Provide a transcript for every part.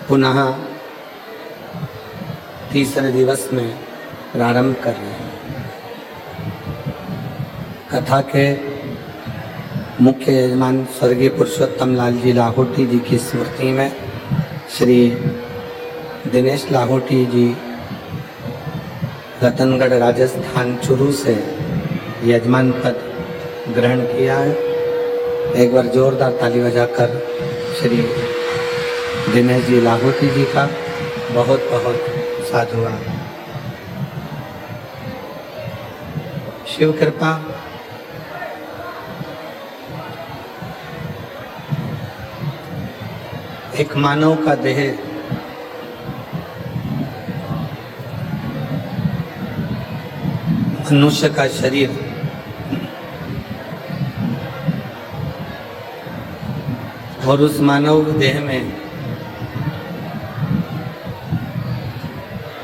पुनः तीसरे दिवस में प्रारंभ कर रहे हैं। कथा के मुख्य यजमान स्वर्गीय पुरुषोत्तम लाल जी लाहोटी जी की स्मृति में श्री दिनेश लाहोटी जी रतनगढ़ राजस्थान चुरू से यजमान पद ग्रहण किया है। एक बार जोरदार ताली बजाकर श्री दिनेश जी लाहोटी जी का बहुत बहुत साधुवाद। शिव कृपा एक मानव का देह मनुष्य का शरीर और उस मानव देह में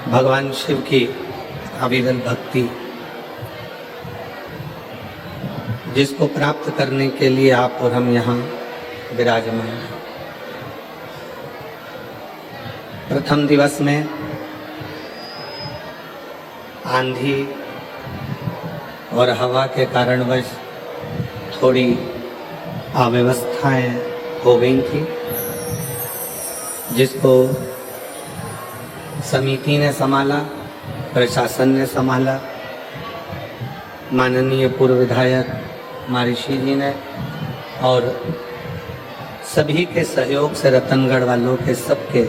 भगवान शिव की अविरल भक्ति, जिसको प्राप्त करने के लिए आप और हम यहाँ विराजमान हैं। प्रथम दिवस में आंधी और हवा के कारणवश थोड़ी अव्यवस्थाएं हो गई थी, जिसको समिति ने संभाला, प्रशासन ने संभाला, माननीय पूर्व विधायक महर्षि जी ने, और सभी के सहयोग से, रतनगढ़ वालों के सबके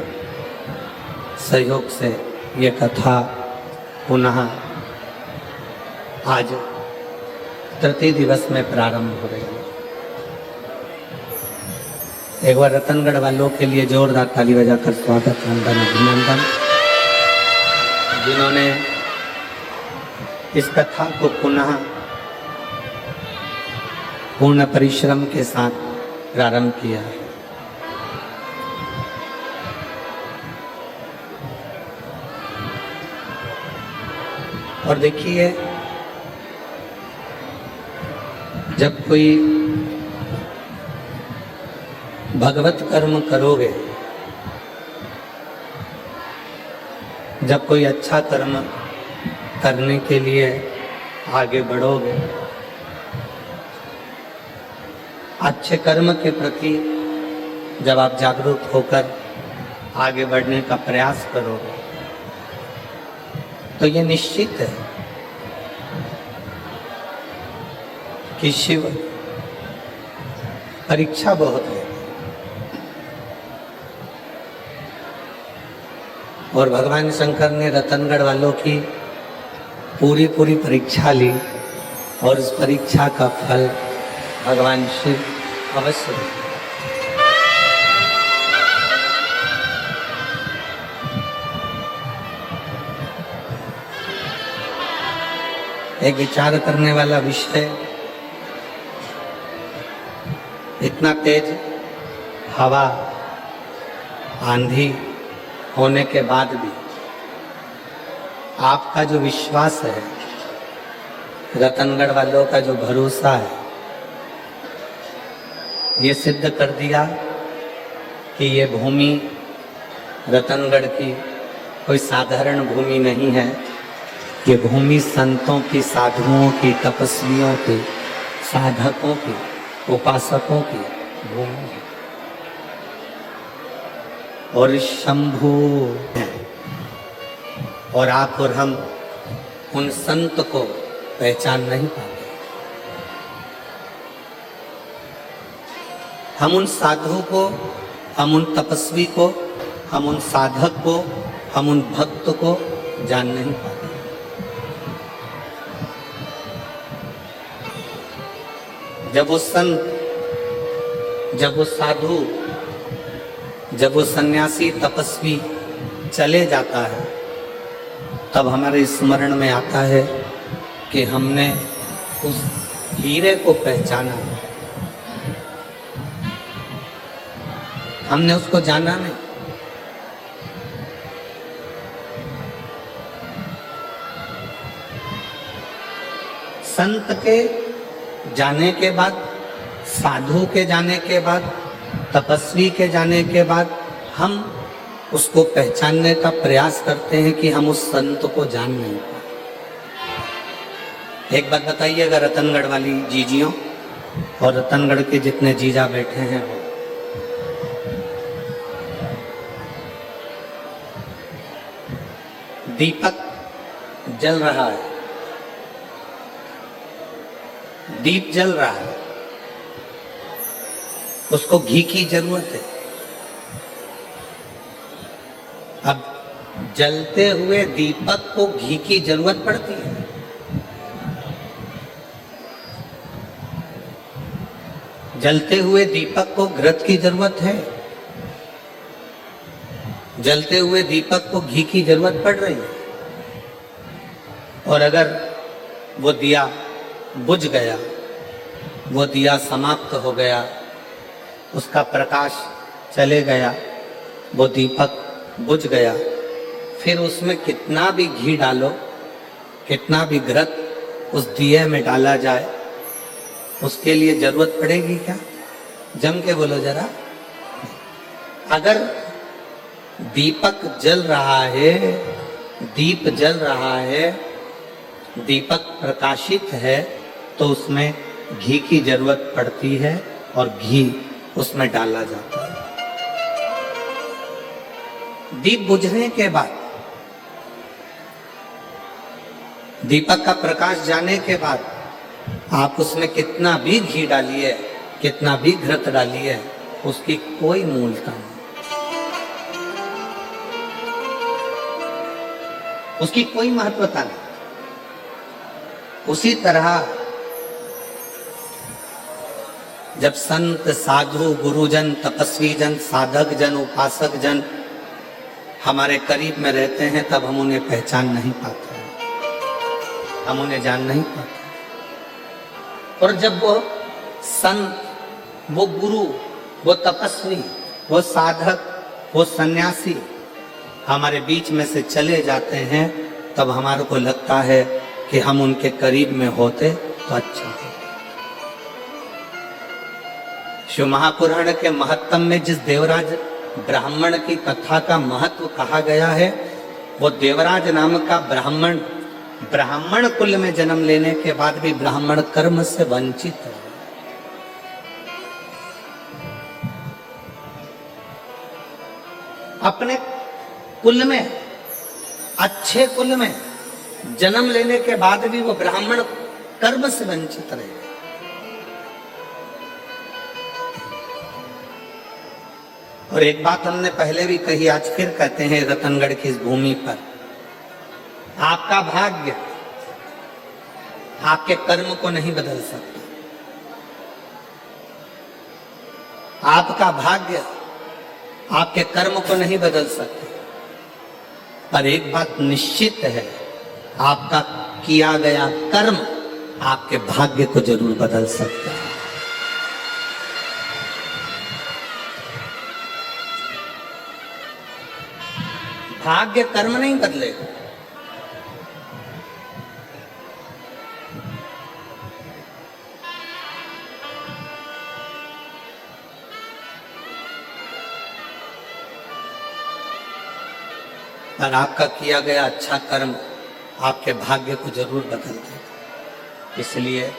सहयोग से ये कथा पुनः आज तृतीय दिवस में प्रारंभ हो रही है। एक बार रतनगढ़ वालों के लिए जोरदार ताली बजाकर स्वागत, वंदन, अभिनंदन, जिन्होंने इस कथा को पुनः पूर्ण परिश्रम के साथ प्रारंभ किया है। और देखिए, जब कोई भगवत कर्म करोगे, जब कोई अच्छा कर्म करने के लिए आगे बढ़ोगे, अच्छे कर्म के प्रति जब आप जागरूक होकर आगे बढ़ने का प्रयास करोगे, तो ये निश्चित है कि शिव परीक्षा बहुत है। और भगवान शंकर ने रतनगढ़ वालों की पूरी परीक्षा ली, और उस परीक्षा का फल भगवान शिव अवश्य देंगे। एक विचार करने वाला विषय, इतना तेज हवा आंधी होने के बाद भी आपका जो विश्वास है, रतनगढ़ वालों का जो भरोसा है, ये सिद्ध कर दिया कि ये भूमि रतनगढ़ की कोई साधारण भूमि नहीं है। ये भूमि संतों की, साधुओं की, तपस्वियों की, साधकों की, उपासकों की भूमि है। और शंभु है, और आप और हम उन संत को पहचान नहीं पाते। हम उन साधु को, हम उन तपस्वी को, हम उन साधक को, हम उन भक्त को जान नहीं पाते। जब वो संत, जब वो साधु, जब वो सन्यासी, तपस्वी चले जाता है, तब हमारे स्मरण में आता है कि हमने उस हीरे को पहचाना, हमने उसको जाना नहीं। संत के जाने के बाद, साधु के जाने के बाद, तपस्वी के जाने के बाद हम उसको पहचानने का प्रयास करते हैं कि हम उस संत को जान नहीं पाए। एक बात बताइएगा, रतनगढ़ वाली जीजियों और रतनगढ़ के जितने जीजा बैठे हैं वो, दीपक जल रहा है, दीप जल रहा है, उसको घी की जरूरत है। अब जलते हुए दीपक को घी की जरूरत पड़ती है। जलते हुए दीपक को घृत की जरूरत है। जलते हुए दीपक को घी की जरूरत पड़ रही है। और अगर वो दिया बुझ गया, वो दिया समाप्त हो गया, उसका प्रकाश चले गया, वो दीपक बुझ गया, फिर उसमें कितना भी घी डालो, कितना भी घृत उस दिए में डाला जाए, उसके लिए जरूरत पड़ेगी क्या? जम के बोलो जरा। अगर दीपक जल रहा है, दीप जल रहा है, दीपक प्रकाशित है, तो उसमें घी की जरूरत पड़ती है और घी उसमें डाला जाता है। दीप बुझने के बाद, दीपक का प्रकाश जाने के बाद आप उसमें कितना भी घी डालिए, कितना भी घृत डालिए, उसकी कोई मूलता नहीं, उसकी कोई महत्वता नहीं। उसी तरह जब संत, साधु, गुरुजन, तपस्वी जन, साधक जन, उपासक जन हमारे करीब में रहते हैं, तब हम उन्हें पहचान नहीं पाते, हम उन्हें जान नहीं पाते। और जब वो संत, वो गुरु, वो तपस्वी, वो साधक, वो सन्यासी हमारे बीच में से चले जाते हैं, तब हमारे को लगता है कि हम उनके करीब में होते तो अच्छा हो। शिव महापुराण के महत्तम में जिस देवराज ब्राह्मण की कथा का महत्व कहा गया है, वो देवराज नाम का ब्राह्मण, ब्राह्मण कुल में जन्म लेने के बाद भी ब्राह्मण कर्म से वंचित है। अपने कुल में, अच्छे कुल में जन्म लेने के बाद भी वो ब्राह्मण कर्म से वंचित रहे। और एक बात हमने पहले भी कही, आज फिर कहते हैं रतनगढ़ की इस भूमि पर, आपका भाग्य आपके कर्म को नहीं बदल सकता। आपका भाग्य आपके कर्म को नहीं बदल सकता। पर एक बात निश्चित है, आपका किया गया कर्म आपके भाग्य को जरूर बदल सकता है। भाग्य कर्म नहीं बदलेगा। पर आपका किया गया अच्छा कर्म आपके भाग्य को जरूर बदल देगा। इसलिए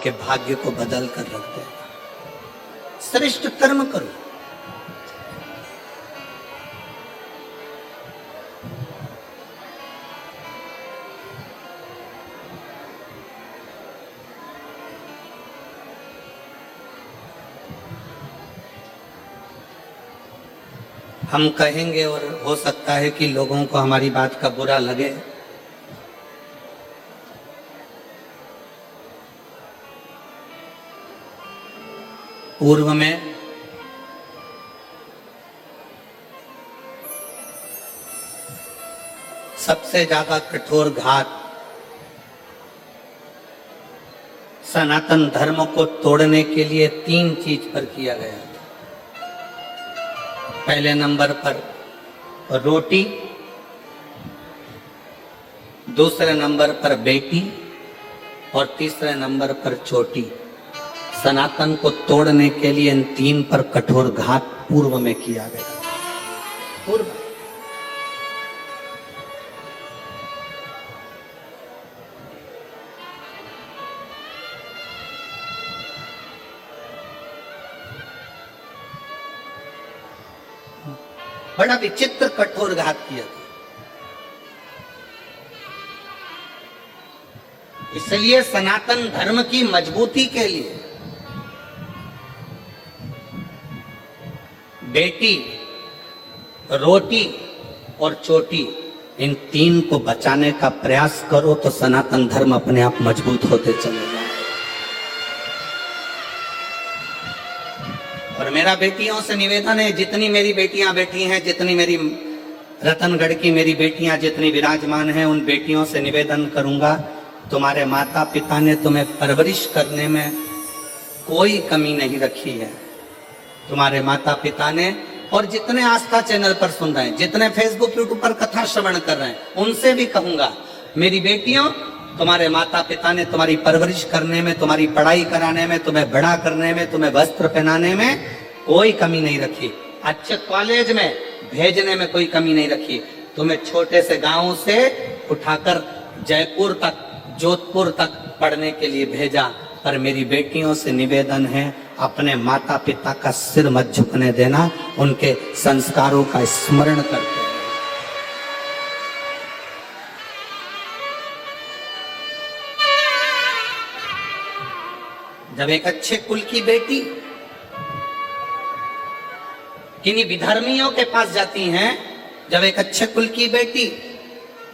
के भाग्य को बदल कर रख देगा। श्रेष्ठ कर्म करो। हम कहेंगे और हो सकता है कि लोगों को हमारी बात का बुरा लगे, पूर्व में सबसे ज्यादा कठोर घात सनातन धर्म को तोड़ने के लिए 3 चीज पर किया गया था। पहले नंबर पर रोटी, दूसरे नंबर पर बेटी और तीसरे नंबर पर चोटी। सनातन को तोड़ने के लिए इन 3 पर कठोर घात पूर्व में किया गया। पूर्व। बड़ा विचित्र कठोर घात किया था। इसलिए सनातन धर्म की मजबूती के लिए बेटी, रोटी और चोटी, इन तीन को बचाने का प्रयास करो तो सनातन धर्म अपने आप मजबूत होते चले जाए। और मेरा बेटियों से निवेदन है, जितनी मेरी बेटियां बैठी हैं, जितनी मेरी रतनगढ़ की मेरी बेटियां जितनी विराजमान हैं, उन बेटियों से निवेदन करूंगा, तुम्हारे माता पिता ने तुम्हें परवरिश करने में कोई कमी नहीं रखी है। तुम्हारे माता पिता ने, और जितने आस्था चैनल पर सुन रहे हैं, जितने फेसबुक यूट्यूब पर कथा श्रवण कर रहे हैं, उनसे भी कहूंगा, मेरी बेटियों, तुम्हारे माता पिता ने तुम्हारी परवरिश करने में, तुम्हारी पढ़ाई कराने में, तुम्हें बड़ा करने में, तुम्हें वस्त्र पहनाने में कोई कमी नहीं रखी, अच्छे कॉलेज में भेजने में कोई कमी नहीं रखी। तुम्हें छोटे से गांव से उठाकर जयपुर तक, जोधपुर तक पढ़ने के लिए भेजा। पर मेरी बेटियों से निवेदन है, अपने माता पिता का सिर मत झुकने देना, उनके संस्कारों का स्मरण करते हैं। जब एक अच्छे कुल की बेटी किन्हीं विधर्मियों के पास जाती हैं, जब एक अच्छे कुल की बेटी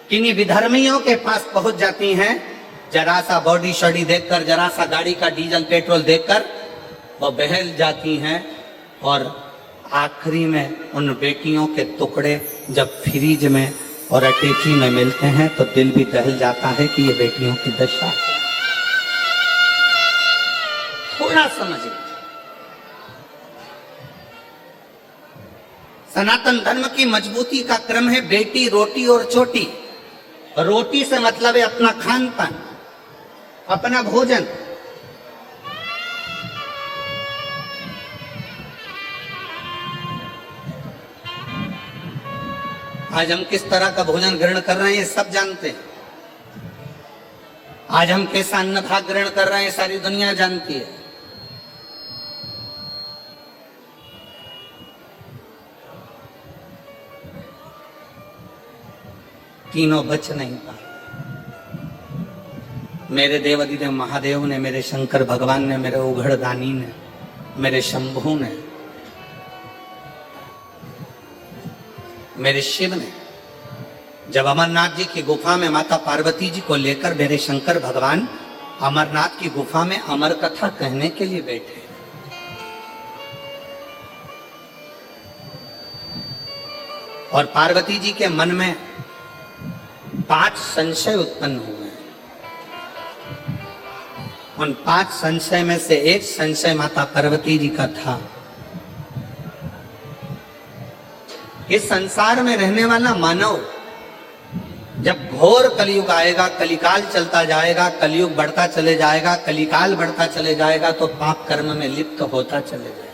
किन्हीं विधर्मियों के पास पहुंच जाती हैं, जरा सा बॉडी शॉडी देखकर, जरा सा गाड़ी का डीजल पेट्रोल देखकर वो बहल जाती हैं, और आखिरी में उन बेटियों के टुकड़े जब फ्रीज में और अटैची में मिलते हैं तो दिल भी दहल जाता है कि ये बेटियों की दशा है। थोड़ा समझिए, सनातन धर्म की मजबूती का क्रम है बेटी, रोटी और चोटी। रोटी से मतलब है अपना खान पान, अपना भोजन। आज हम किस तरह का भोजन ग्रहण कर रहे हैं ये सब जानते हैं। आज हम कैसा अन्न भाग ग्रहण कर रहे हैं सारी दुनिया जानती है। तीनों बच नहीं पाए। मेरे देवाधिदेव महादेव ने, मेरे शंकर भगवान ने, मेरे उघड़दानी ने, मेरे शंभू ने, मेरे शिव ने, जब अमरनाथ जी की गुफा में माता पार्वती जी को लेकर मेरे शंकर भगवान अमरनाथ की गुफा में अमर कथा कहने के लिए बैठे, और पार्वती जी के मन में 5 संशय उत्पन्न हुए। उन 5 संशय में से एक संशय माता पार्वती जी का था, इस संसार में रहने वाला मानव जब घोर कलयुग आएगा, कलिकाल चलता जाएगा, कलयुग बढ़ता चले जाएगा, कलिकाल बढ़ता चले जाएगा, तो पाप कर्म में लिप्त होता चले जाएगा।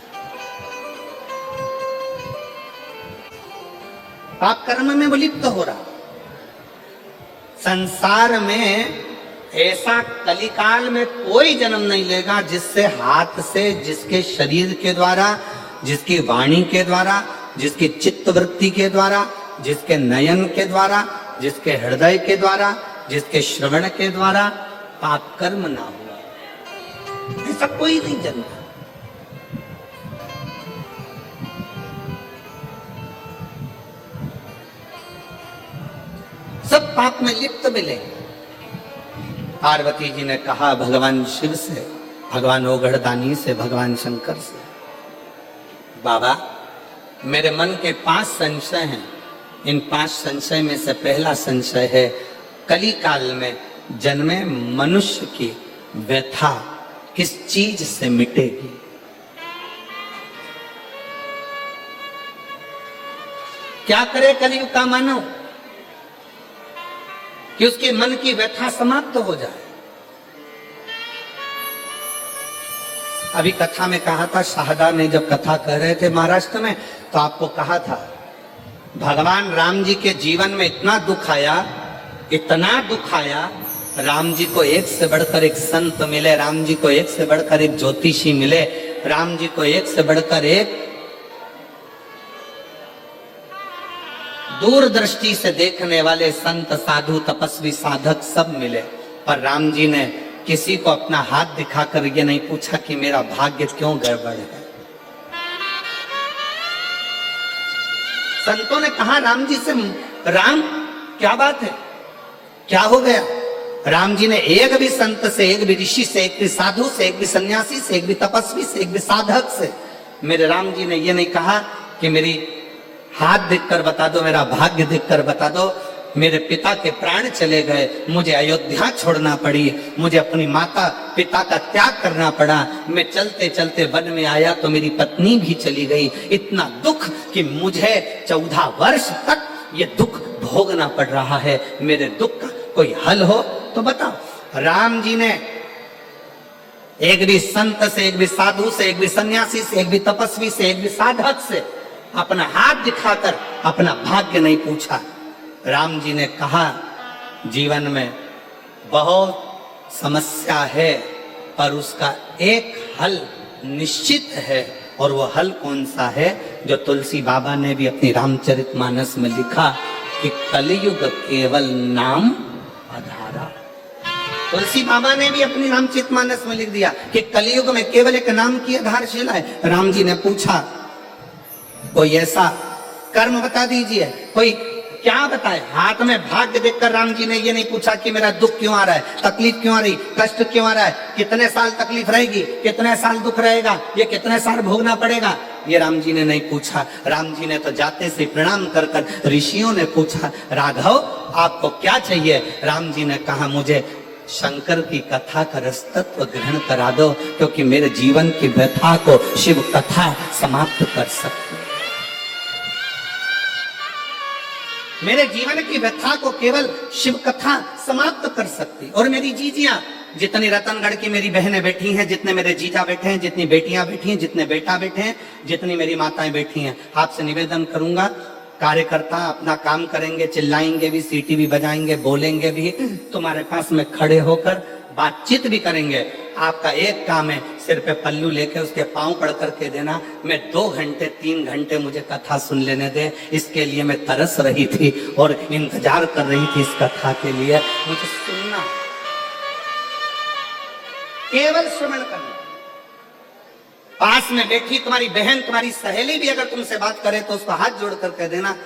पाप कर्म में वो लिप्त हो रहा। संसार में ऐसा कलिकाल में कोई जन्म नहीं लेगा जिससे हाथ से, जिसके शरीर के द्वारा, जिसकी वाणी के द्वारा, जिसकी चित्त वृत्ति के द्वारा, जिसके नयन के द्वारा, जिसके हृदय के द्वारा, जिसके श्रवण के द्वारा पाप कर्म ना हुआ। ऐसा कोई नहीं जन्मा। सब पाप में लिप्त मिले। पार्वती जी ने कहा भगवान शिव से, भगवान ओघड़दानी से, भगवान शंकर से, बाबा मेरे मन के 5 संशय हैं। इन 5 संशय में से पहला संशय है, कली काल में जन्मे मनुष्य की व्यथा किस चीज से मिटेगी। क्या करे कलयुग का मानव कि उसके मन की व्यथा समाप्त हो जाए। अभी कथा में कहा था, शाहदा ने जब कथा कह रहे थे महाराष्ट्र में, तो आपको कहा था भगवान राम जी के जीवन में इतना दुख आया, इतना दुख आया। राम जी को एक से बढ़कर एक संत मिले, राम जी को एक से बढ़कर एक ज्योतिषी मिले, राम जी को एक से बढ़कर एक दूरदृष्टि से देखने वाले संत, साधु, तपस्वी, साधक सब मिले। पर राम जी ने किसी को अपना हाथ दिखाकर ये नहीं पूछा कि मेरा भाग्य क्यों गड़बड़ है। संतों ने कहा राम जी से, राम क्या बात है, क्या हो गया? राम जी ने एक भी संत से, एक भी ऋषि से, एक भी साधु से, एक भी सन्यासी से, एक भी तपस्वी से, एक भी साधक से मेरे राम जी ने ये नहीं कहा कि मेरी हाथ देखकर बता दो, मेरा भाग्य देखकर बता दो। मेरे पिता के प्राण चले गए, मुझे अयोध्या छोड़ना पड़ी, मुझे अपनी माता पिता का त्याग करना पड़ा, मैं चलते चलते वन में आया तो मेरी पत्नी भी चली गई। इतना दुख कि मुझे 14 वर्ष तक ये दुख भोगना पड़ रहा है। मेरे दुख का कोई हल हो तो बताओ। राम जी ने एक भी संत से, एक भी साधु से, एक भी सन्यासी से, एक भी तपस्वी से, एक भी साधक से अपना हाथ दिखाकर अपना भाग्य नहीं पूछा। राम जी ने कहा जीवन में बहुत समस्या है पर उसका एक हल निश्चित है, और वो हल कौन सा है? जो तुलसी बाबा ने भी अपनी रामचरितमानस में लिखा कि कलयुग केवल नाम आधारा। तुलसी बाबा ने भी अपनी रामचरितमानस में लिख दिया कि कलयुग में केवल एक नाम की आधारशिला है। राम जी ने पूछा कोई ऐसा कर्म बता दीजिए, कोई क्या बताए? हाथ में भाग्य देखकर राम जी ने ये नहीं पूछा कि मेरा दुख क्यों आ रहा है, तकलीफ क्यों आ रही, कष्ट क्यों आ रहा है, कितने साल तकलीफ रहेगी, कितने साल दुख रहेगा, ये कितने साल भोगना पड़ेगा, ये राम जी ने नहीं पूछा। राम जी ने तो जाते से प्रणाम कर कर ऋषियों ने पूछा राघव आपको क्या चाहिए? राम जी ने कहा मुझे शंकर की कथा का रसतत्व ग्रहण करा दो, क्योंकि मेरे जीवन की व्यथा को शिव कथा समाप्त कर सकती है। मेरे जीवन की व्यथा को केवल शिव कथा समाप्त कर सकती। और मेरी जीजियां, जितनी रतनगढ़ की मेरी बहनें बैठी हैं, जितने मेरे जीजा बैठे हैं, जितनी बेटियां बैठी हैं, जितने बेटा बैठे हैं, जितनी मेरी माताएं बैठी हैं, आपसे निवेदन करूंगा कार्यकर्ता अपना काम करेंगे, चिल्लाएंगे भी, सीटी भी बजाएंगे, बोलेंगे भी, तुम्हारे पास में खड़े होकर बातचीत भी करेंगे। आपका एक काम है, सिर पे पल्लू लेके उसके पांव पड़ करके देना। मैं 2 घंटे 3 घंटे मुझे कथा सुन लेने दे, इसके लिए मैं तरस रही थी और इंतजार कर रही थी इस कथा के लिए। मुझे सुनना, केवल श्रवण करना। पास में बैठी तुम्हारी बहन, तुम्हारी सहेली भी अगर तुमसे बात करे तो उसको हाथ जोड़ कर कह देना।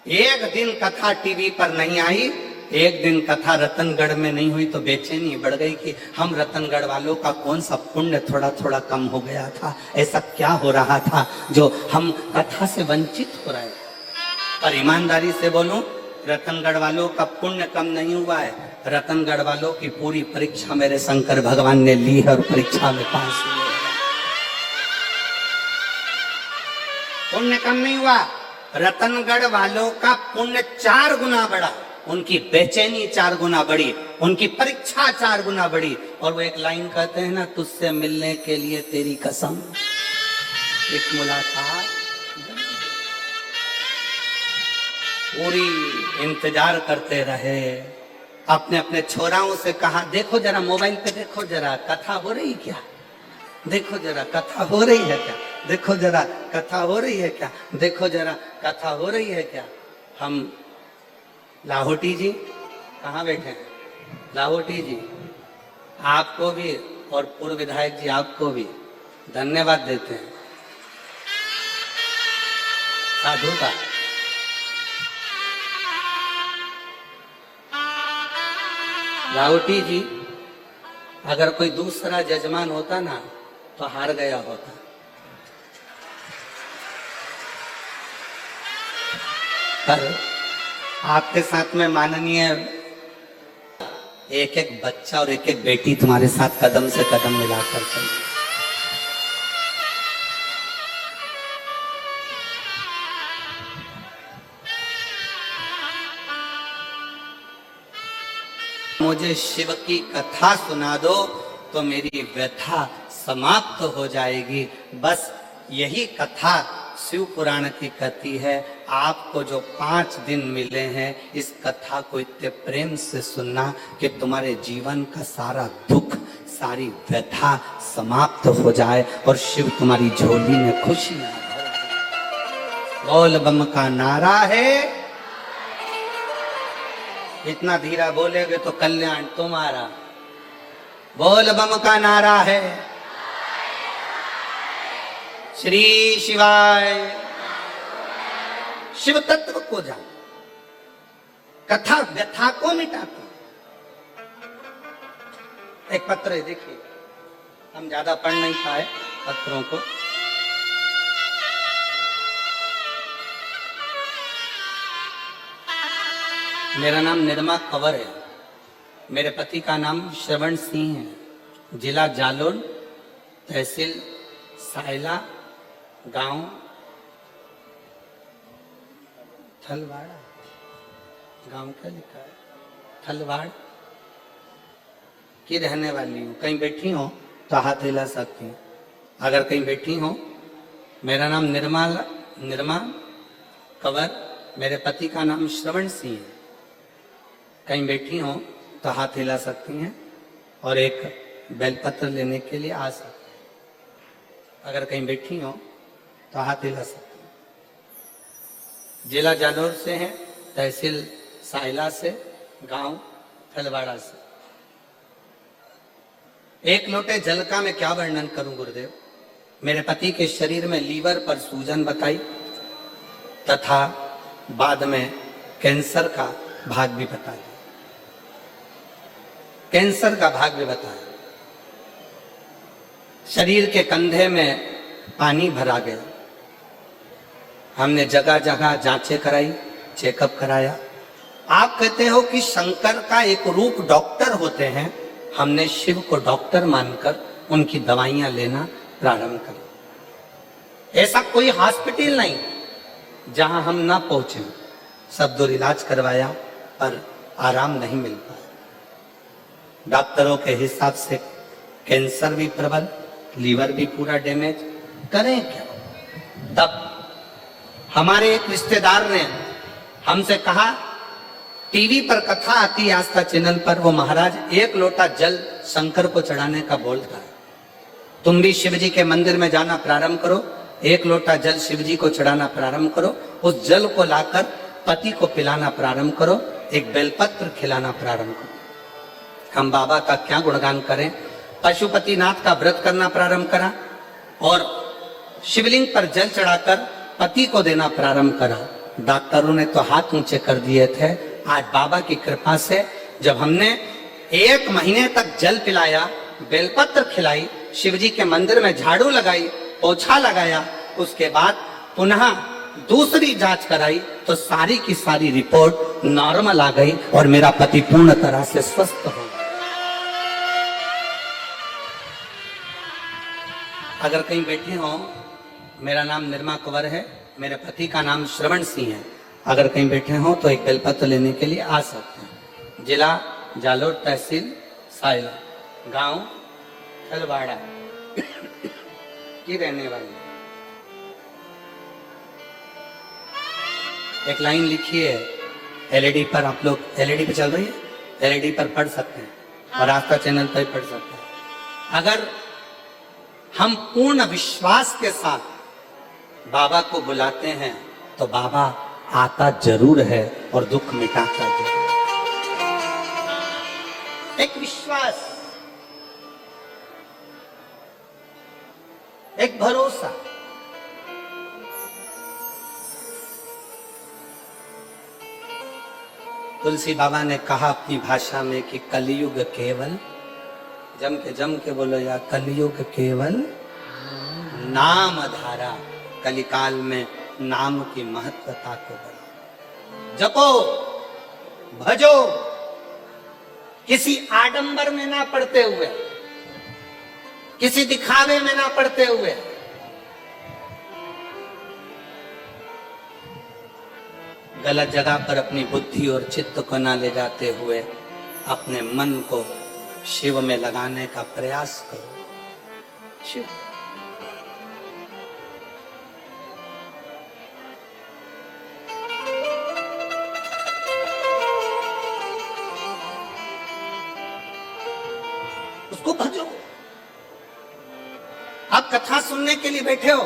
एक दिन कथा टीवी पर नहीं आई, एक दिन कथा रतनगढ़ में नहीं हुई तो बेचैनी बढ़ गई कि हम रतनगढ़ वालों का कौन सा पुण्य थोड़ा थोड़ा कम हो गया था, ऐसा क्या हो रहा था जो हम कथा से वंचित हो रहे। पर ईमानदारी से बोलूं, रतनगढ़ वालों का पुण्य कम नहीं हुआ है। रतनगढ़ वालों की पूरी परीक्षा मेरे शंकर भगवान ने ली है और परीक्षा में पास हुए। पुण्य कम नहीं हुआ, रतनगढ़ वालों का पुण्य 4 गुना बढ़ा, उनकी बेचैनी 4 गुना बढ़ी, उनकी परीक्षा 4 गुना बढ़ी। और वो एक लाइन कहते हैं ना, तुझसे मिलने के लिए तेरी कसम, एक मुलाकात पूरी इंतजार करते रहे। अपने अपने छोराओं से कहा देखो जरा मोबाइल पे, देखो जरा कथा हो रही क्या, देखो जरा कथा हो रही है क्या, देखो जरा कथा हो रही है क्या, देखो जरा कथा हो रही है क्या। हम लाहौटी जी कहाँ बैठे हैं? लाहौटी जी आपको भी और पूर्व विधायक जी आपको भी धन्यवाद देते हैं साधु का। लाहौटी जी, अगर कोई दूसरा जजमान होता ना तो हार गया होता। पर आपके साथ में माननीय एक एक बच्चा और एक एक बेटी तुम्हारे साथ कदम से कदम मिलाकर चलते। मुझे शिव की कथा सुना दो तो मेरी व्यथा समाप्त हो जाएगी। बस यही कथा शिव पुराण की कहती है, आपको जो 5 दिन मिले हैं इस कथा को इतने प्रेम से सुनना कि तुम्हारे जीवन का सारा दुख, सारी व्यथा समाप्त हो जाए और शिव तुम्हारी झोली में खुशियां भर दे। बोल बम का नारा है, इतना धीरा बोलेगे तो कल्याण तुम्हारा। बोल बम का नारा है। श्री शिवाय। शिव तत्व को जान, कथा व्यथा को मिटाता। एक पत्र है, देखिए, हम ज्यादा पढ़ नहीं पाए पत्रों को। मेरा नाम निर्मा कंवर है, मेरे पति का नाम श्रवण सिंह है, जिला जालोर, तहसील सायला, गांव थलवाड़ा। गांव क्या लिखा है? थलवाड़ की रहने वाली हूँ। कहीं बैठी हो तो हाथ हिला सकती हूँ। अगर कहीं बैठी हो, मेरा नाम निर्मा कंवर, मेरे पति का नाम श्रवण सिंह है। कहीं बैठी हो तो हाथ हिला सकती हैं और एक बेलपत्र लेने के लिए आ सकती हैं। अगर कहीं बैठी हो तो हाथ हिला सकती हैं। जिला जालोर से हैं, तहसील सायला से, गांव थलवाड़ा से। एक लोटे जल का मैं क्या वर्णन करूं गुरुदेव। मेरे पति के शरीर में लीवर पर सूजन बताई तथा बाद में कैंसर का भाग भी बता दिया। कैंसर का भाग भी बताया। शरीर के कंधे में पानी भरा गया। हमने जगह जगह जांचें कराई, चेकअप कराया। आप कहते हो कि शंकर का एक रूप डॉक्टर होते हैं, हमने शिव को डॉक्टर मानकर उनकी दवाइयां लेना प्रारंभ कर। ऐसा कोई हॉस्पिटल नहीं जहां हम ना पहुंचे। सब दूर इलाज करवाया पर आराम नहीं मिल पाया। डॉक्टरों के हिसाब से कैंसर भी प्रबल, लीवर भी पूरा डैमेज, करें क्या। तब हमारे एक रिश्तेदार ने हमसे कहा, टीवी पर कथा आती है आस्था चैनल पर, वो महाराज 1 लोटा जल शंकर को चढ़ाने का बोलता है। तुम भी शिव जी के मंदिर में जाना प्रारंभ करो, 1 लोटा जल शिव जी को चढ़ाना प्रारंभ करो, उस जल को लाकर पति को पिलाना प्रारंभ करो, एक बेलपत्र खिलाना प्रारंभ करो। हम बाबा का क्या गुणगान करें। पशुपतिनाथ का व्रत करना प्रारंभ करा और शिवलिंग पर जल चढ़ाकर पति को देना प्रारंभ करा। डॉक्टरों ने तो हाथ ऊंचे कर दिए थे। आज बाबा की कृपा से जब हमने 1 महीने तक जल पिलाया, बेलपत्र खिलाई, शिवजी के मंदिर में झाड़ू लगाई, पोछा लगाया, उसके बाद पुनः दूसरी जांच कराई तो सारी की सारी रिपोर्ट नॉर्मल आ गई और मेरा पति पूर्ण तरह से स्वस्थ हो गया। अगर कहीं बैठे हो, मेरा नाम निर्मा कंवर है, मेरे पति का नाम श्रवण सिंह है। अगर कहीं बैठे हो तो एक बेलपत्र लेने के लिए आ सकते हैं। जिला जालोर, तहसील सायला, गांव थलवाड़ा की रहने वाली। एक लाइन लिखी है एलईडी पर, आप लोग एलईडी पे चल रही है, एलईडी पर पढ़ सकते हैं और आस्था चैनल पर पढ़ सकते हैं। अगर हम पूर्ण विश्वास के साथ बाबा को बुलाते हैं तो बाबा आता जरूर है और दुख मिटाता जरूर। एक विश्वास, एक भरोसा। तुलसी बाबा ने कहा अपनी भाषा में कि कलयुग केवल, जम के बोलो या, कलयुग केवल नाम धारा। कलिकाल में नाम की महत्वता को बढ़ाओ, जपो, भजो, किसी आडंबर में ना पड़ते हुए, किसी दिखावे में ना पड़ते हुए। गलत जगह पर अपनी बुद्धि और चित्त को ना ले जाते हुए अपने मन को शिव में लगाने का प्रयास करो। शिव सुनने के लिए बैठे हो,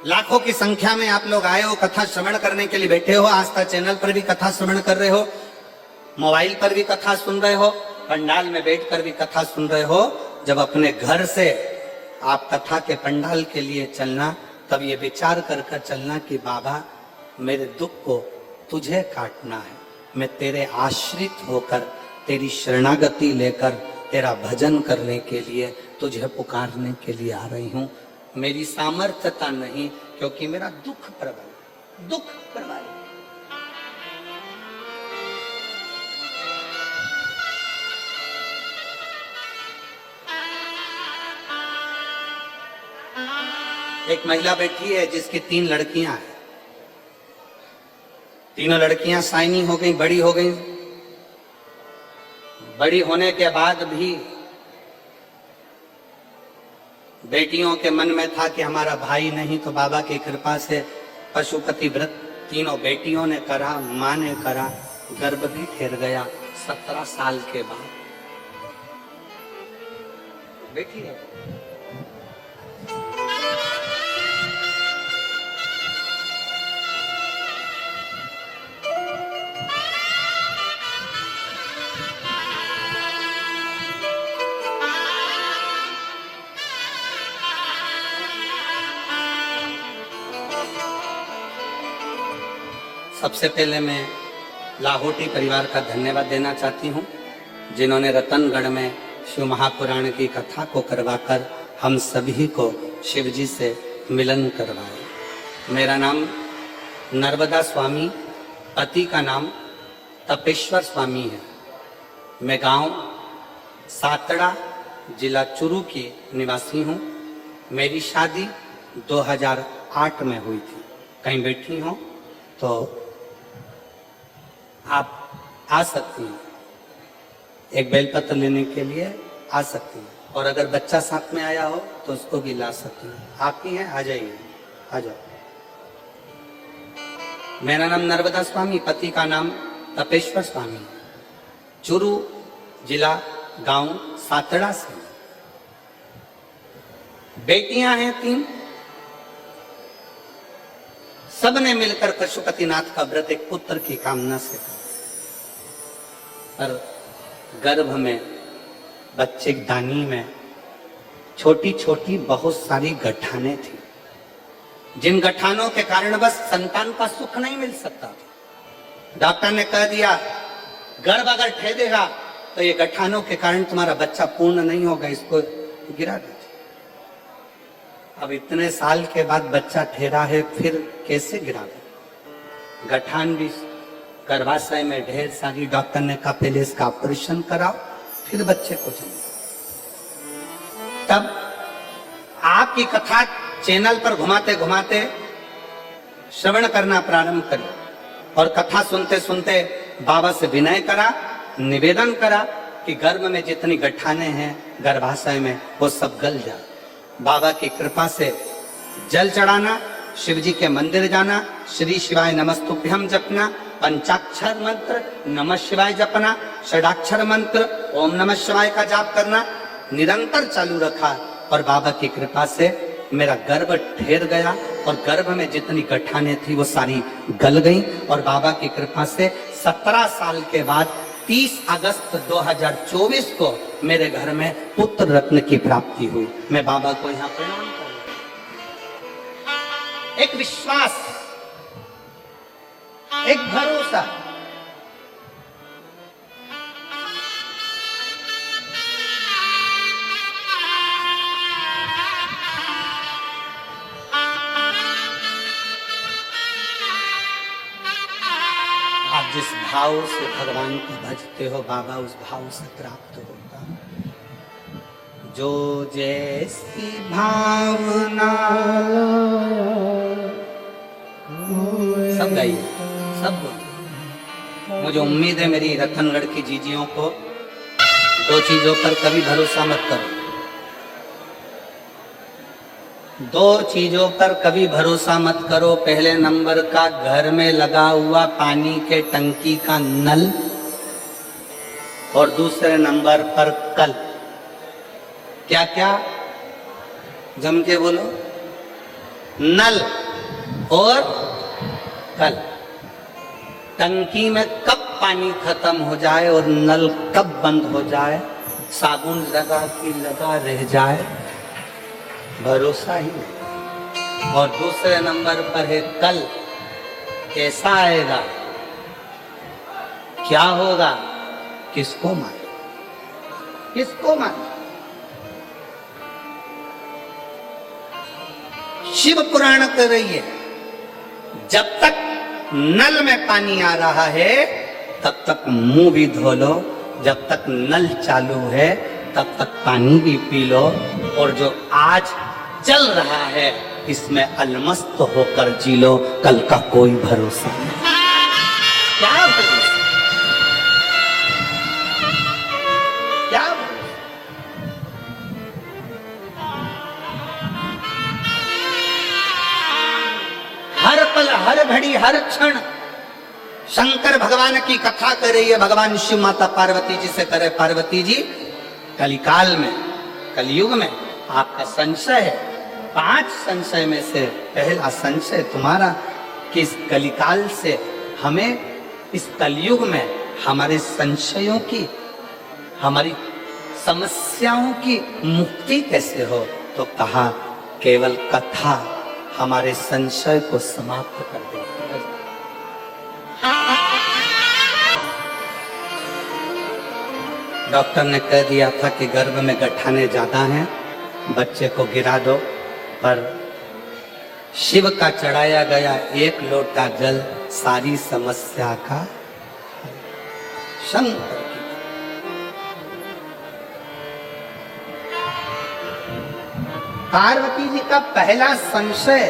लाखों की संख्या में आप लोग आए हो, कथा श्रवण करने के लिए बैठे हो। आस्था चैनल पर भी कथा श्रवण कर रहे हो, मोबाइल पर भी कथा सुन रहे हो, पंडाल में बैठकर भी कथा सुन रहे हो। जब अपने घर से आप कथा के पंडाल के लिए चलना, तब ये विचार कर कर चलना कि बाबा मेरे दुख को तुझे काटना है, मैं तेरे आश्रित होकर तेरी शरणागति लेकर तेरा भजन करने के लिए, तुझे पुकारने के लिए आ रही हूं। मेरी सामर्थ्यता नहीं, क्योंकि मेरा दुख प्रबल, दुख प्रबल। एक महिला बैठी है जिसकी 3 लड़कियां हैं। तीनों लड़कियां साइनी हो गई, बड़ी हो गई। बड़ी होने के बाद भी बेटियों के मन में था कि हमारा भाई नहीं, तो बाबा की कृपा से पशुपति व्रत तीनों बेटियों ने करा, मां ने करा, गर्भ भी ठहर गया 17 साल के बाद। बेटी है। सबसे पहले मैं लाहौटी परिवार का धन्यवाद देना चाहती हूँ, जिन्होंने रतनगढ़ में शिव महापुराण की कथा को करवाकर हम सभी को शिव जी से मिलन करवाया। मेरा नाम नर्मदा स्वामी, पति का नाम तपेश्वर स्वामी है। मैं गांव सातड़ा, जिला चुरू की निवासी हूँ। मेरी शादी 2008 में हुई थी। कहीं बैठी हो तो आप आ सकती हैं, एक बेलपत्र लेने के लिए आ सकती हैं, और अगर बच्चा साथ में आया हो तो उसको भी ला सकती हैं। आप ही हैं, आ जाइए, आ जाओ। मेरा नाम नर्मदा स्वामी, पति का नाम तपेश्वर स्वामी, चुरू जिला, गांव सातड़ा से। बेटियां हैं 3। सबने मिलकर पशुपतिनाथ का व्रत एक पुत्र की कामना से किया, पर गर्भ में, बच्चे की दानी में छोटी छोटी बहुत सारी गठाने थी, जिन गठानों के कारण बस संतान का सुख नहीं मिल सकता था। डॉक्टर ने कह दिया गर्भ अगर ठहरेगा तो ये गठानों के कारण तुम्हारा बच्चा पूर्ण नहीं होगा, इसको गिरा दीजिए। अब इतने साल के बाद बच्चा ठहरा है, फिर कैसे गिरा दे? गठान भी गर्भाशय में ढेर सारी। डॉक्टर ने कहा पहले इसका ऑपरेशन कराओ, फिर बच्चे को चाहिए। तब आपकी कथा चैनल पर घुमाते घुमाते श्रवण करना प्रारंभ करी, और कथा सुनते सुनते बाबा से विनय करा, निवेदन करा कि गर्भ में जितनी गठाने हैं गर्भाशय में वो सब गल जाए। बाबा की कृपा से जल चढ़ाना, शिव जी के मंदिर जाना, श्री शिवाय नमस्तुभ्यम जपना, पंचाक्षर मंत्र नमः शिवाय जपना, षडाक्षर मंत्र ओम नमः शिवाय का जाप करना निरंतर चालू रखा, और बाबा की कृपा से मेरा गर्भ ठहर गया, और गर्भ में जितनी गठाने थी वो सारी गल गई, और बाबा की कृपा से 17 साल के बाद 30 अगस्त 2024 को मेरे घर में पुत्र रत्न की प्राप्ति हुई। मैं बाबा को यहाँ प्रणाम करता हूं। एक विश्वास, एक भरोसा, आप जिस भाव से भगवान को भजते हो, बाबा उस भाव से प्राप्त होगा। जो जैसी भावना, सब गाइए, सब बोलिए। मुझे उम्मीद है मेरी रतनगढ़ की जीजियों को 2 चीजों पर कभी भरोसा मत करो। 2 चीजों पर कभी भरोसा मत करो। पहले नंबर का घर में लगा हुआ पानी के टंकी का नल, और दूसरे नंबर पर कल। क्या क्या? जम के बोलो। नल और कल। टंकी में कब पानी खत्म हो जाए और नल कब बंद हो जाए, साबुन लगा कि लगा रह जाए, भरोसा ही नहीं। और दूसरे नंबर पर है कल, कैसा आएगा, क्या होगा, किसको मालूम, किसको मालूम। शिव पुराण कर रही है, जब तक नल में पानी आ रहा है तब तक मुंह भी धो लो, जब तक नल चालू है तब तक पानी भी पी लो, और जो आज चल रहा है इसमें अलमस्त होकर जी लो, कल का कोई भरोसा नहीं। क्या भरोसा, क्या भरोसा? हर पल, हर घड़ी, हर क्षण शंकर भगवान की कथा कर रही है। भगवान शिव माता पार्वती जी से करे, पार्वती जी कलिकाल में, कलयुग में आपका संशय है। 5 संशय में से पहला संशय तुम्हारा कि इस कलिकाल से हमें, इस कलयुग में हमारे संशयों की, हमारी समस्याओं की मुक्ति कैसे हो। तो कहा केवल कथा हमारे संशय को समाप्त कर देती है। डॉक्टर ने कह दिया था कि गर्भ में गठाने ज्यादा हैं, बच्चे को गिरा दो, पर शिव का चढ़ाया गया 1 लोटा जल सारी समस्या का शंकर की। पार्वती जी का पहला संशय,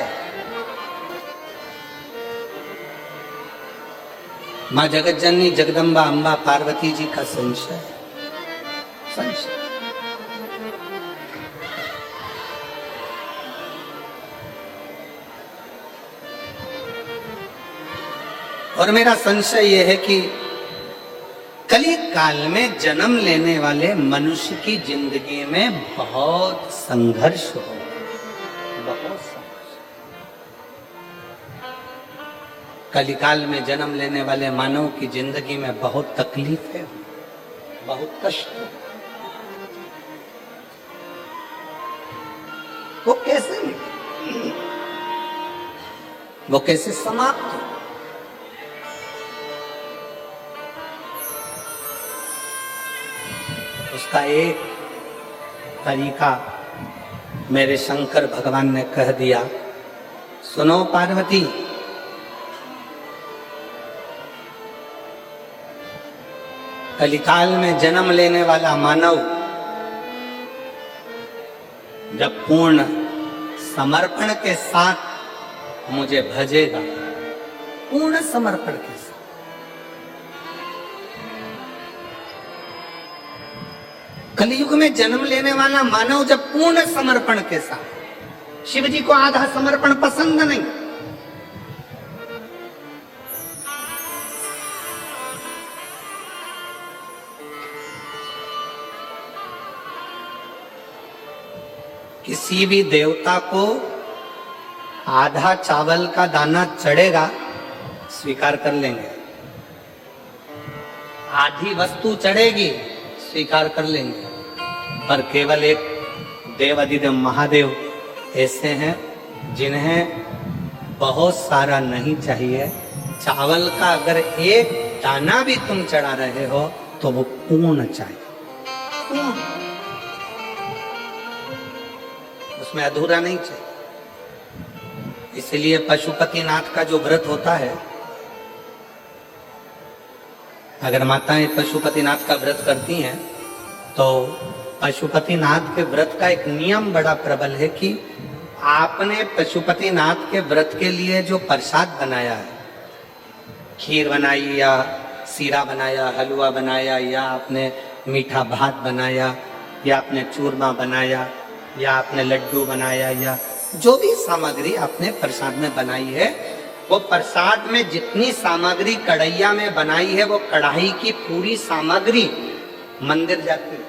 मां जगत जननी जगदम्बा अम्बा पार्वती जी का संशय, संशय। और मेरा संशय यह है कि कली काल में जन्म लेने वाले मनुष्य की जिंदगी में बहुत संघर्ष हो, बहुत संघर्ष। कलिकाल में जन्म लेने वाले मानव की जिंदगी में बहुत तकलीफें, बहुत कष्ट। वो कैसे, वो कैसे समाप्त हो। उसका एक तरीका मेरे शंकर भगवान ने कह दिया, सुनो पार्वती, कलिकाल में जन्म लेने वाला मानव जब पूर्ण समर्पण के साथ मुझे भजेगा, पूर्ण समर्पण के साथ, कलयुग में जन्म लेने वाला मानव जब पूर्ण समर्पण के साथ, शिव जी को आधा समर्पण पसंद नहीं, किसी भी देवता को आधा चावल का दाना चढ़ेगा स्वीकार कर लेंगे, आधी वस्तु चढ़ेगी स्वीकार कर लेंगे, पर केवल एक देवाधिदेव महादेव ऐसे हैं जिन्हें बहुत सारा नहीं चाहिए। चावल का अगर एक दाना भी तुम चढ़ा रहे हो तो वो पूर्ण चाहिए, पूर्ण, उसमें अधूरा नहीं चाहिए। इसलिए पशुपतिनाथ का जो व्रत होता है, अगर माताएं पशुपतिनाथ का व्रत करती हैं तो पशुपतिनाथ के व्रत का एक नियम बड़ा प्रबल है कि आपने पशुपतिनाथ के व्रत के लिए जो प्रसाद बनाया है, खीर बनाई या सीरा बनाया, हलवा बनाया, या आपने मीठा भात बनाया, या आपने चूरमा बनाया, या आपने लड्डू बनाया, या जो भी सामग्री आपने प्रसाद में बनाई है, वो प्रसाद में जितनी सामग्री कढ़ैया में बनाई है, वो कढ़ाई की पूरी सामग्री मंदिर जाती है।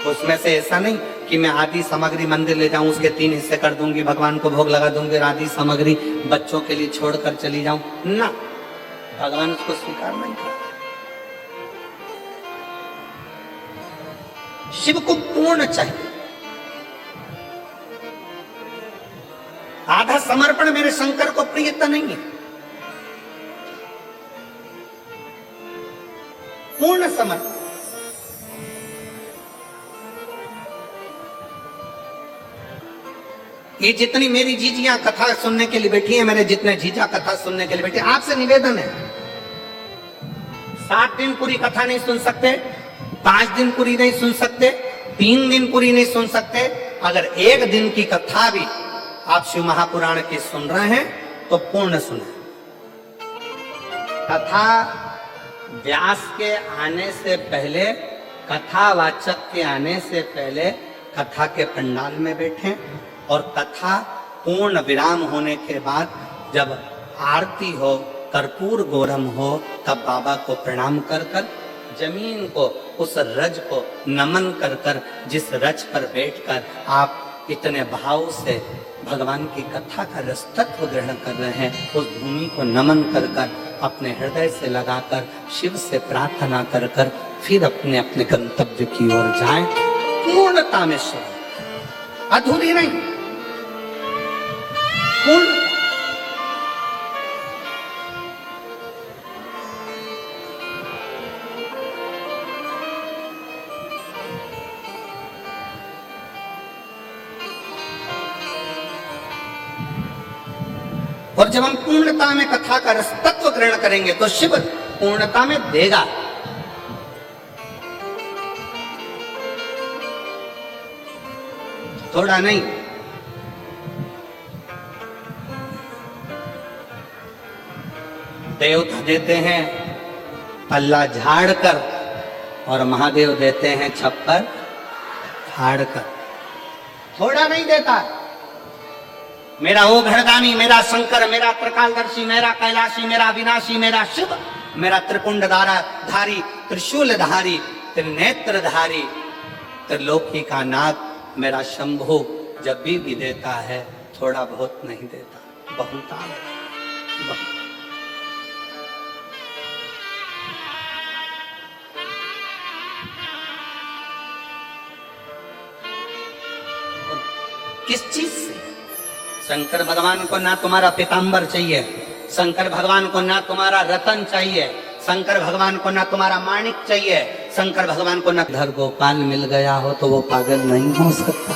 उसमें से ऐसा नहीं कि मैं आधी सामग्री मंदिर ले जाऊं, उसके 3 हिस्से कर दूंगी, भगवान को भोग लगा दूंगी, आधी सामग्री बच्चों के लिए छोड़कर चली जाऊं ना, भगवान उसको स्वीकार नहीं करते। शिव को पूर्ण चाहिए। आधा समर्पण मेरे शंकर को प्रियता नहीं है, पूर्ण समर्पण। ये जितनी मेरी जीजियां कथा सुनने के लिए बैठी है, मेरे जितने जीजा कथा सुनने के लिए बैठे, आपसे निवेदन है, 7 दिन पूरी कथा नहीं सुन सकते, 5 दिन पूरी नहीं सुन सकते, 3 दिन पूरी नहीं सुन सकते, अगर 1 दिन की कथा भी आप शिव महापुराण की सुन रहे हैं तो पूर्ण सुने। कथा व्यास के आने से पहले, कथावाचक के आने से पहले कथा के पंडाल में बैठे, और कथा पूर्ण विराम होने के बाद जब आरती हो, कर्पूर गौरम हो, तब बाबा को प्रणाम कर कर, जमीन को, उस रज को नमन कर कर, जिस रज पर बैठकर आप इतने भाव से भगवान की कथा का रस तत्व ग्रहण कर रहे हैं, उस भूमि को नमन कर कर, अपने हृदय से लगाकर, शिव से प्रार्थना कर कर, फिर अपने अपने गंतव्य की ओर जाएं, पूर्णता में शिव, अधूरी नहीं, पूर्ण। और जब हम पूर्णता में कथा का रस तत्व ग्रहण करेंगे तो शिव पूर्णता में देगा। थोड़ा नहीं, देवता देते हैं पल्ला झाड़ कर, और महादेव देते हैं छप्पर फाड़ कर, थोड़ा नहीं देता। मेरा वो घरदानी, मेरा शंकर, मेरा त्रिकालदर्शी, मेरा कैलाशी, मेरा विनाशी, मेरा शिव, मेरा त्रिपुंडधारी, त्रिशूलधारी, त्रिनेत्रधारी, त्रिलोकी का नाथ, मेरा शंभु जब भी देता है थोड़ा बहुत नहीं देता, बहुत बहुत। किस चीज से? शंकर भगवान को ना तुम्हारा पीतांबर चाहिए, शंकर भगवान को ना तुम्हारा रतन चाहिए, शंकर भगवान को ना तुम्हारा माणिक चाहिए, शंकर भगवान को ना धर गोपाल मिल गया हो तो वो पागल नहीं हो सकता।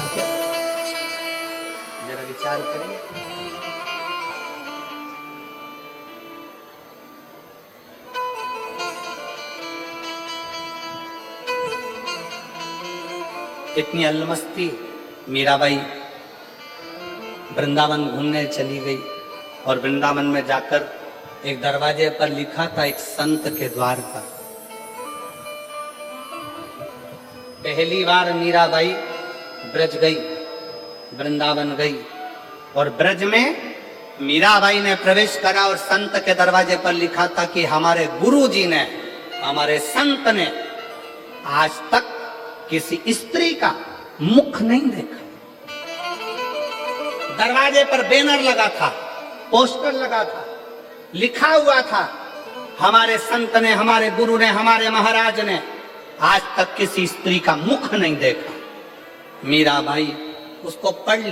जरा विचार करें। इतनी अलमस्ती। मीराबाई वृंदावन घूमने चली गई, और वृंदावन में जाकर एक दरवाजे पर लिखा था, एक संत के द्वार पर। पहली बार मीराबाई ब्रज गई, वृंदावन गई, और ब्रज में मीराबाई ने प्रवेश करा, और संत के दरवाजे पर लिखा था कि हमारे गुरु जी ने, हमारे संत ने आज तक किसी स्त्री का मुख नहीं देखा। दरवाजे पर बैनर लगा था, पोस्टर लगा था, लिखा हुआ था, हमारे संत ने, हमारे गुरु ने, हमारे महाराज ने आज तक किसी स्त्री का मुख नहीं देखा। मीराबाई उसको पढ़ ली,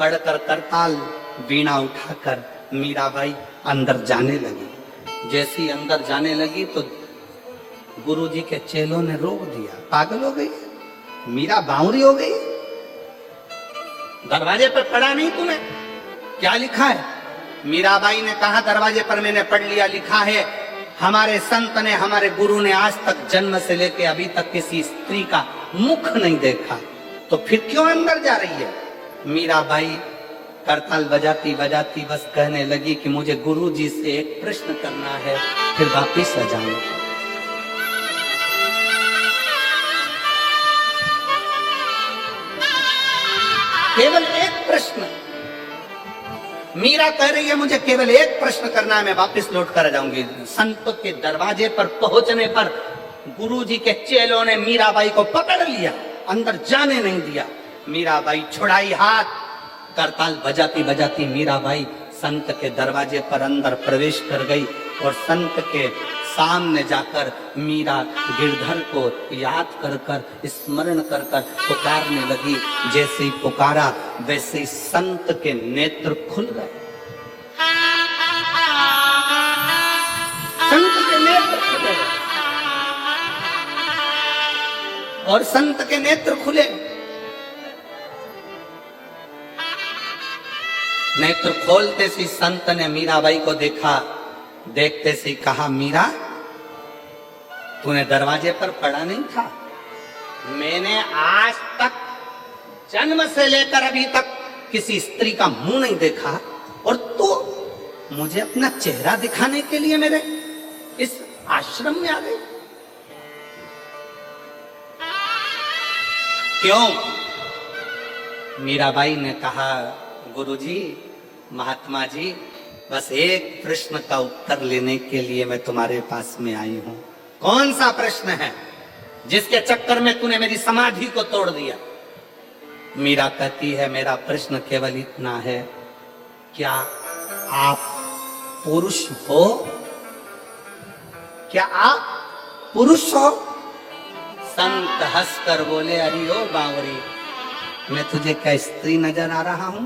पढ़कर करताल वीणा उठाकर मीराबाई अंदर जाने लगी। जैसी अंदर जाने लगी तो गुरुजी के चेलों ने रोक दिया। पागल हो गई, मीरा बावरी हो गई, दरवाजे पर पढ़ा नहीं तुम्हें? क्या लिखा है? मीराबाई ने कहा, दरवाजे पर मैंने पढ़ लिया, लिखा है हमारे संत ने, हमारे गुरु ने आज तक जन्म से लेके अभी तक किसी स्त्री का मुख नहीं देखा, तो फिर क्यों अंदर जा रही है? मीराबाई करताल बजाती बजाती बस कहने लगी कि मुझे गुरु जी से एक प्रश्न करना है, फिर वापिस आ जाऊंगी। केवल एक प्रश्न। मीरा कह रही है मुझे केवल एक प्रश्न करना है, मैं वापस लौट कर आ जाऊंगी। संत के दरवाजे पर पहुंचने पर गुरुजी के चेलों ने मीराबाई को पकड़ लिया अंदर जाने नहीं दिया। मीराबाई छुड़ाई हाथ, करताल बजाती बजाती मीराबाई संत के दरवाजे पर अंदर प्रवेश कर गई और संत के सामने जाकर मीरा गिरधर को याद कर कर स्मरण कर कर पुकारने लगी। जैसे ही पुकारा वैसे ही संत के नेत्र खुल गए। संत के नेत्र खुले और संत के नेत्र खुले। नेत्र खोलते से संत ने मीराबाई को देखा, देखते से कहा, मीरा तूने दरवाजे पर पड़ा नहीं था? मैंने आज तक जन्म से लेकर अभी तक किसी स्त्री का मुंह नहीं देखा और तू मुझे अपना चेहरा दिखाने के लिए मेरे इस आश्रम में आ गई। क्यों? मीराबाई ने कहा, गुरुजी, महात्मा जी, बस एक प्रश्न का उत्तर लेने के लिए मैं तुम्हारे पास में आई हूं। कौन सा प्रश्न है जिसके चक्कर में तूने मेरी समाधि को तोड़ दिया? मीरा कहती है, मेरा प्रश्न केवल इतना है, क्या आप पुरुष हो? क्या आप पुरुष हो? संत हंसकर बोले, अरे ओ बावरी, मैं तुझे क्या स्त्री नजर आ रहा हूं?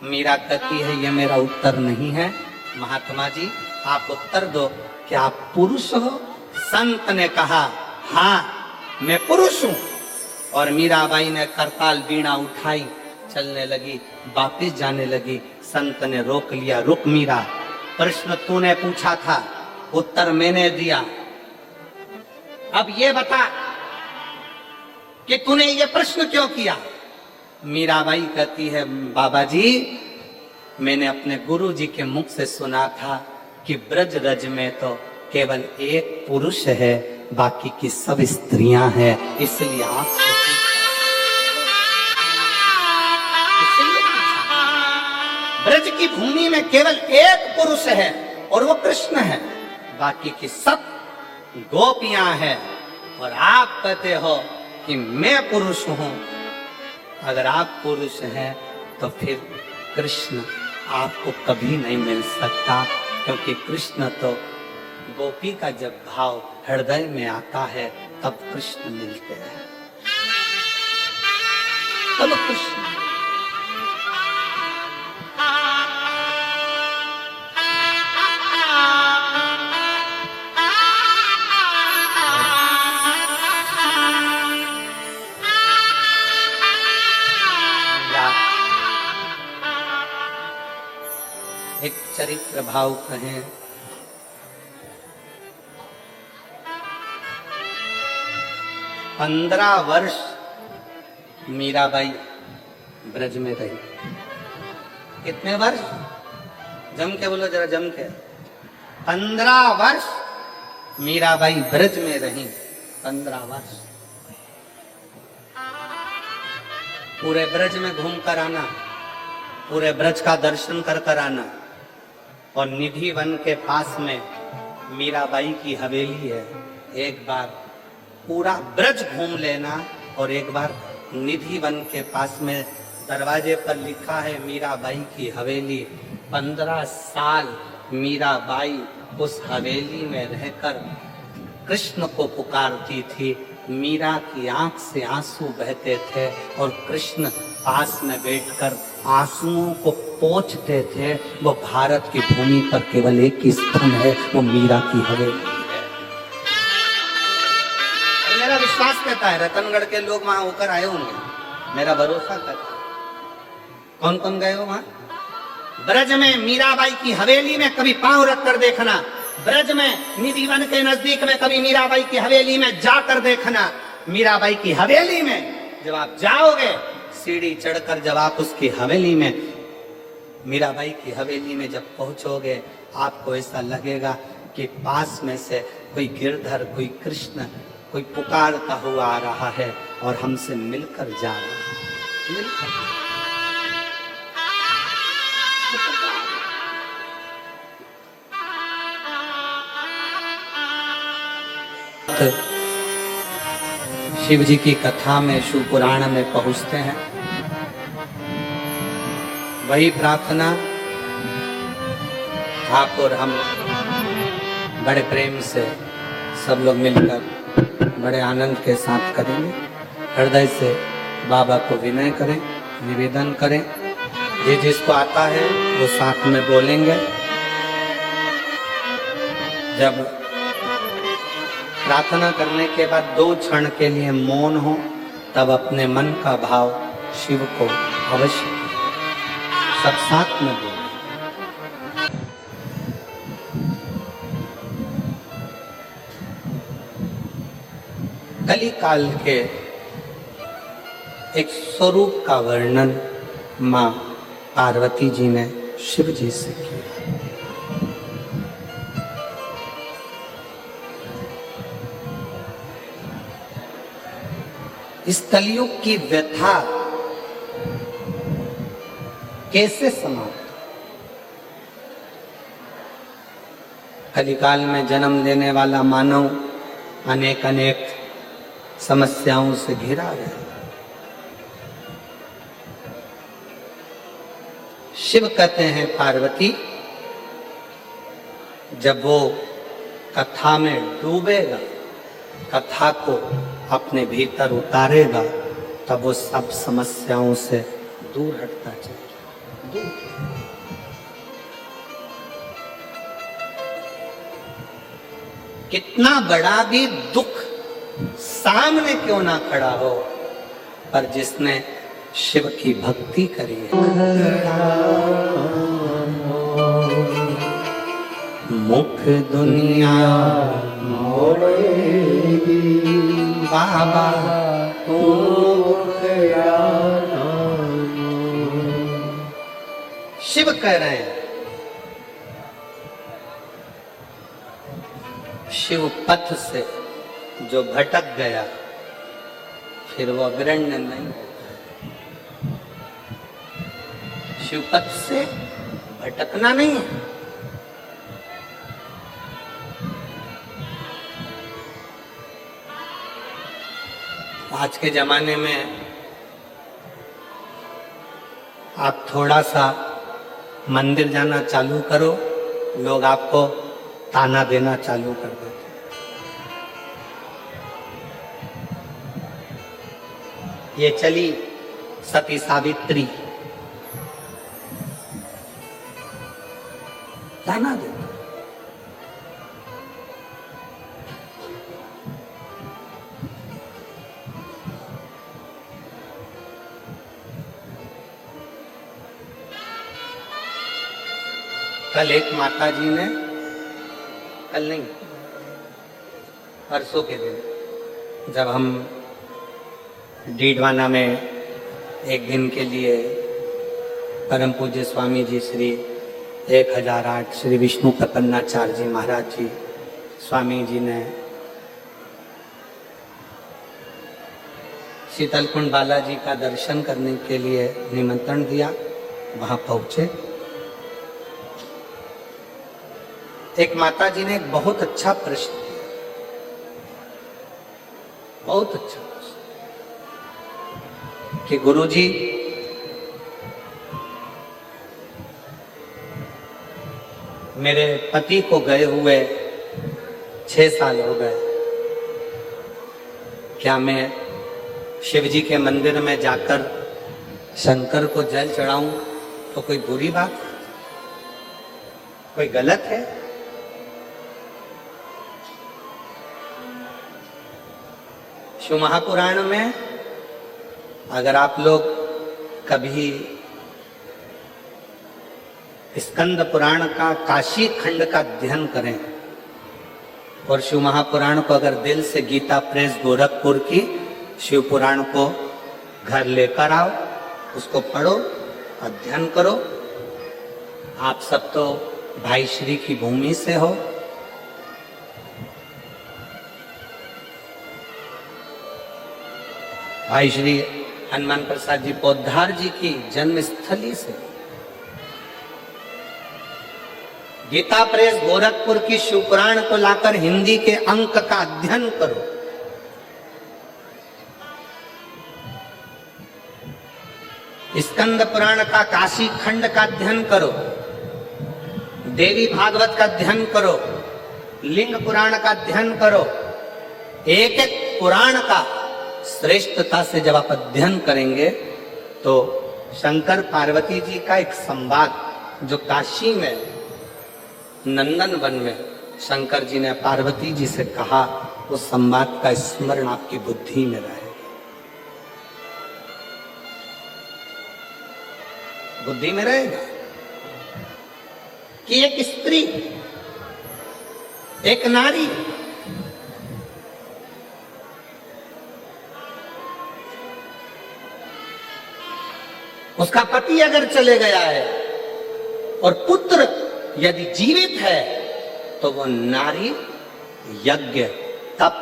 मीरा कहती है, ये मेरा उत्तर नहीं है, महात्मा जी आप उत्तर दो, क्या आप पुरुष हो? संत ने कहा, हाँ मैं पुरुष हूं। और मीराबाई ने करताल वीणा उठाई, चलने लगी, वापिस जाने लगी। संत ने रोक लिया, रुक मीरा, प्रश्न तूने पूछा था, उत्तर मैंने दिया, अब ये बता कि तूने ये प्रश्न क्यों किया? मीराबाई कहती है, बाबा जी मैंने अपने गुरु जी के मुख से सुना था कि ब्रज रज में तो केवल एक पुरुष है, बाकी की सब स्त्रियां हैं, इसलिए आप ब्रज की भूमि में केवल एक पुरुष है और वो कृष्ण है, बाकी की सब गोपियां हैं। और आप कहते हो कि मैं पुरुष हूं। अगर आप पुरुष हैं तो फिर कृष्ण आपको कभी नहीं मिल सकता, क्योंकि कृष्ण तो गोपी का जब भाव हृदय में आता है तब कृष्ण मिलते हैं, तब कृष्ण। एक चरित्र भाव कहें, 15 वर्ष मीराबाई ब्रज में रही। कितने वर्ष? जम के बोलो जरा, जम के। 15 वर्ष मीराबाई ब्रज में रही। 15 वर्ष पूरे ब्रज में घूम कर आना, पूरे ब्रज का दर्शन कर कर आना। और निधि वन के पास में मीराबाई की हवेली है। एक बार पूरा ब्रज घूम लेना और एक बार निधि वन के पास में दरवाजे पर लिखा है मीराबाई की हवेली। 15 साल मीराबाई उस हवेली में रहकर कृष्ण को पुकारती थी। मीरा की आंख से आंसू बहते थे और कृष्ण पास में बैठकर आंसुओं को पोंछते थे। वो भारत की भूमि पर केवल एक ही स्थान है, वो मीरा की हवेली है। मेरा विश्वास कहता है रतनगढ़ के लोग वहां होकर आए होंगे, मेरा भरोसा करता है। कौन कौन गए हो वहां? ब्रज में मीराबाई की हवेली में कभी पांव रख कर देखना। ब्रज में निधिवन के नजदीक में कभी मीराबाई की हवेली में जाकर देखना। मीराबाई की हवेली में जब आप जाओगे, सीढ़ी चढ़कर जब आप उसकी हवेली में, मीराबाई की हवेली में जब पहुंचोगे, आपको ऐसा लगेगा कि पास में से कोई गिरधर, कोई कृष्ण, कोई पुकारता हुआ आ रहा है और हमसे मिलकर जा रहा है। मिलकर शिव जी की कथा में, शिव पुराण में पहुंचते हैं। वही प्रार्थना आप और हम बड़े प्रेम से सब लोग मिलकर बड़े आनंद के साथ करेंगे। हृदय से बाबा को विनय करें, निवेदन करें। जिसको आता है वो साथ में बोलेंगे। जब प्रार्थना करने के बाद 2 क्षण के लिए मौन हो, तब अपने मन का भाव शिव को अवश्य सब साथ में बोलें। कली काल के एक स्वरूप का वर्णन मां पार्वती जी ने शिव जी से किया। इस कलयुग की व्यथा कैसे समाप्त? कलिकाल में जन्म लेने वाला मानव अनेक अनेक समस्याओं से घिरा है। शिव कहते हैं पार्वती, जब वो कथा में डूबेगा, कथा को अपने भीतर उतारेगा, तब वो सब समस्याओं से दूर हटता चलेगा। दूर। कितना बड़ा भी दुख सामने क्यों ना खड़ा हो, पर जिसने शिव की भक्ति करी है, मुख दुनिया मोड़ेगी बाबा तू शिव कह रहे हैं। शिव पथ से जो भटक गया, फिर वो अग्रण्य नहीं होता। शिव पथ से भटकना नहीं है। आज के जमाने में आप थोड़ा सा मंदिर जाना चालू करो, लोग आपको ताना देना चालू कर देते। ये चली सती सावित्री, ताना देते। कल एक माता जी ने, कल नहीं परसों के दिन, जब हम डीडवाना में एक दिन के लिए परम पूज्य स्वामी जी श्री 1008 श्री विष्णु प्रपन्नाचार्य जी महाराज जी स्वामी जी ने शीतलकुंड बालाजी का दर्शन करने के लिए निमंत्रण दिया। वहां पहुंचे। एक माता जी ने एक बहुत अच्छा प्रश्न किया, बहुत अच्छा प्रश्न, कि गुरुजी, मेरे पति को गए हुए 6 साल हो गए, क्या मैं शिव जी के मंदिर में जाकर शंकर को जल चढ़ाऊं तो कोई बुरी बात है, कोई गलत है? शिव महापुराण में अगर आप लोग कभी स्कंद पुराण का काशी खंड का अध्ययन करें और शिव महापुराण को अगर दिल से गीता प्रेस गोरखपुर की शिव पुराण को घर लेकर आओ, उसको पढ़ो, अध्ययन करो। आप सब तो भाई श्री की भूमि से हो। भाई श्री हनुमान प्रसाद जी पोद्दार जी की जन्मस्थली से। गीता प्रेस गोरखपुर की शिवपुराण को लाकर हिंदी के अंक का अध्ययन करो। स्कंद पुराण का काशी खंड का अध्ययन करो, देवी भागवत का अध्ययन करो, लिंग पुराण का अध्ययन करो। एक एक पुराण का श्रेष्ठता से जब आप अध्ययन करेंगे तो शंकर पार्वती जी का एक संवाद जो काशी में नंदन वन में शंकर जी ने पार्वती जी से कहा, उस संवाद का स्मरण आपकी बुद्धि में रहेगा। बुद्धि में रहेगा कि एक स्त्री, एक नारी उसका पति अगर चले गया है और पुत्र यदि जीवित है तो वो नारी यज्ञ, तप,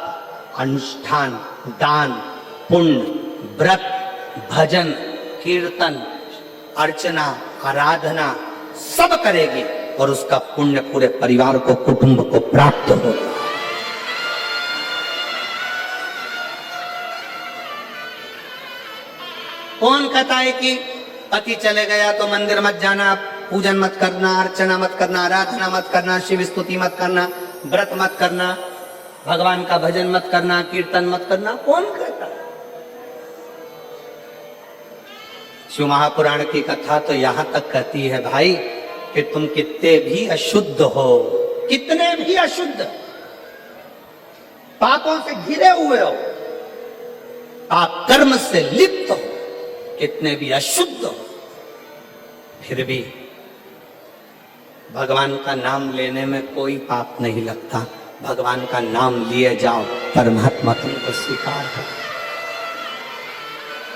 अनुष्ठान, दान, पुण्य, व्रत, भजन, कीर्तन, अर्चना, आराधना सब करेगी और उसका पुण्य पूरे परिवार को, कुटुंब को प्राप्त होगा। कौन कहता है कि पति चले गया तो मंदिर मत जाना, पूजन मत करना, अर्चना मत करना, आराधना मत करना, शिव स्तुति मत करना, व्रत मत करना, भगवान का भजन मत करना, कीर्तन मत करना? कौन कहता है? शिव महापुराण की कथा तो यहां तक कहती है भाई कि तुम कितने भी अशुद्ध हो, कितने भी अशुद्ध, पापों से घिरे हुए हो, पाप कर्म से लिप्त हो, कितने भी अशुद्ध हो, फिर भी भगवान का नाम लेने में कोई पाप नहीं लगता। भगवान का नाम लिए जाओ, परमात्मा तुमको स्वीकार करो,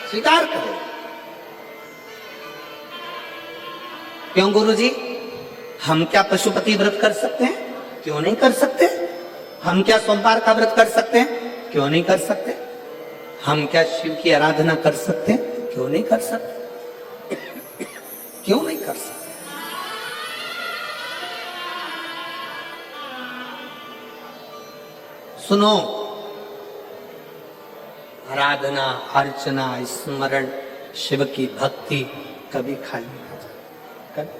स्वीकार करो। क्यों गुरुजी, हम क्या पशुपति व्रत कर सकते हैं? क्यों नहीं कर सकते? हम क्या सोमवार का व्रत कर सकते हैं? क्यों नहीं कर सकते? हम क्या शिव की आराधना कर सकते हैं? क्यों नहीं कर सकते? क्यों नहीं कर सकते? सुनो, आराधना, अर्चना, स्मरण, शिव की भक्ति कभी खाली ना जाए। कभी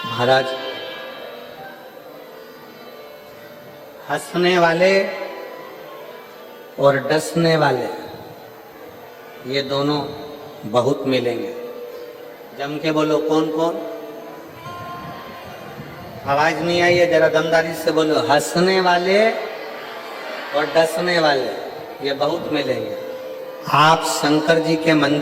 महाराज, हंसने वाले और डसने वाले ये दोनों बहुत मिलेंगे। जम के बोलो, कौन कौन? आवाज नहीं आई है, जरा दमदारी से बोलो। हंसने वाले और डसने वाले ये बहुत मिलेंगे। आप शंकर जी के मंदिर